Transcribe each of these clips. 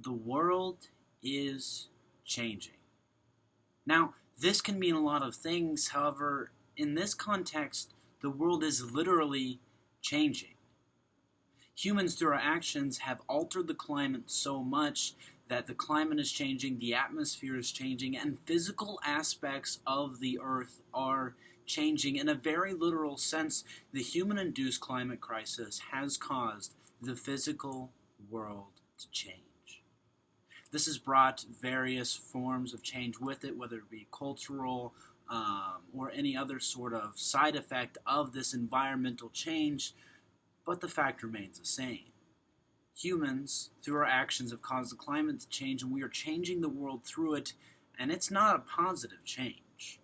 The world is changing. Now, this can mean a lot of things. However, in this context, the world is literally changing. Humans, through our actions, have altered the climate so much that the climate is changing, the atmosphere is changing, and physical aspects of the Earth are changing. In a very literal sense, the human-induced climate crisis has caused the physical world to change. This has brought various forms of change with it, whether it be cultural or any other sort of side effect of this environmental change, but the fact remains the same. Humans, through our actions, have caused the climate to change, and we are changing the world through it, and it's not a positive change.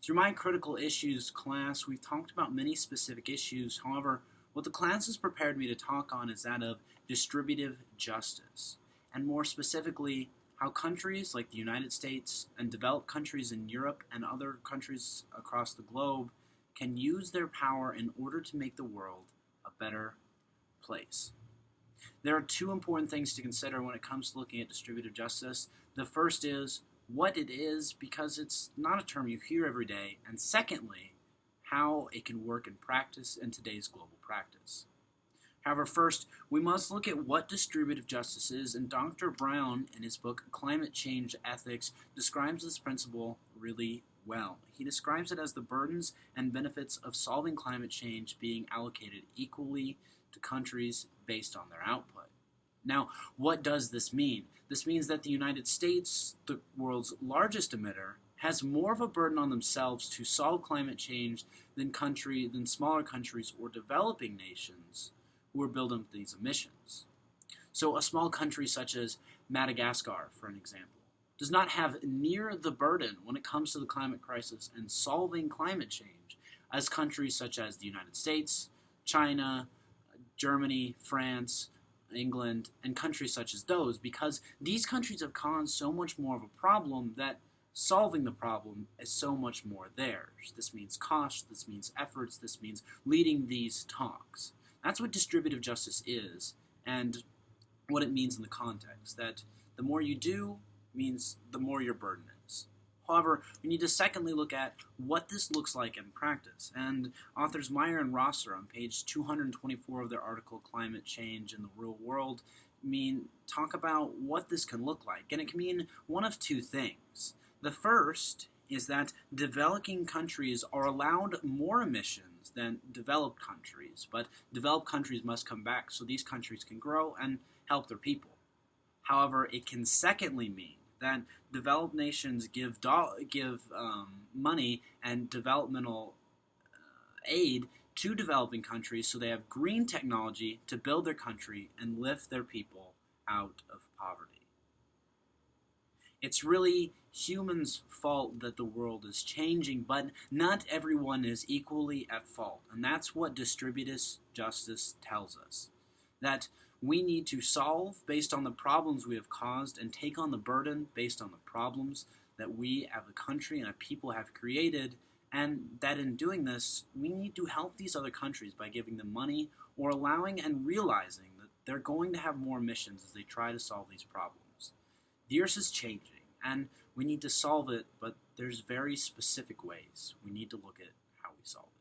Through my critical issues class, we've talked about many specific issues. However, what the class has prepared me to talk on is that of distributive justice, and more specifically, how countries like the United States and developed countries in Europe and other countries across the globe can use their power in order to make the world a better place. There are two important things to consider when it comes to looking at distributive justice. The first is what it is, because it's not a term you hear every day, and secondly, how it can work in practice in today's global practice. However, first, we must look at what distributive justice is, and Dr. Brown, in his book Climate Change Ethics, describes this principle really well. He describes it as the burdens and benefits of solving climate change being allocated equally to countries based on their output. Now, what does this mean? This means that the United States, the world's largest emitter, has more of a burden on themselves to solve climate change than smaller countries or developing nations who are building these emissions. So a small country such as Madagascar, for an example, does not have near the burden when it comes to the climate crisis and solving climate change as countries such as the United States, China, Germany, France, England, and countries such as those, because these countries have caused so much more of a problem that solving the problem is so much more theirs. This means cost, this means efforts, this means leading these talks. That's what distributive justice is, and what it means in the context, that the more you do means the more your burden is. However, we need to secondly look at what this looks like in practice, and authors Meyer and Rosser on page 224 of their article Climate Change in the Real World talk about what this can look like, and it can mean one of two things. The first is that developing countries are allowed more emissions than developed countries, but developed countries must come back so these countries can grow and help their people. However, it can secondly mean that developed nations give money and developmental aid to developing countries so they have green technology to build their country and lift their people out of poverty. It's really humans' fault that the world is changing, but not everyone is equally at fault. And that's what distributive justice tells us. That we need to solve based on the problems we have caused and take on the burden based on the problems that we as a country and a people have created, and that in doing this, we need to help these other countries by giving them money or allowing and realizing that they're going to have more emissions as they try to solve these problems. The Earth is changing, and we need to solve it, but there's very specific ways we need to look at how we solve it.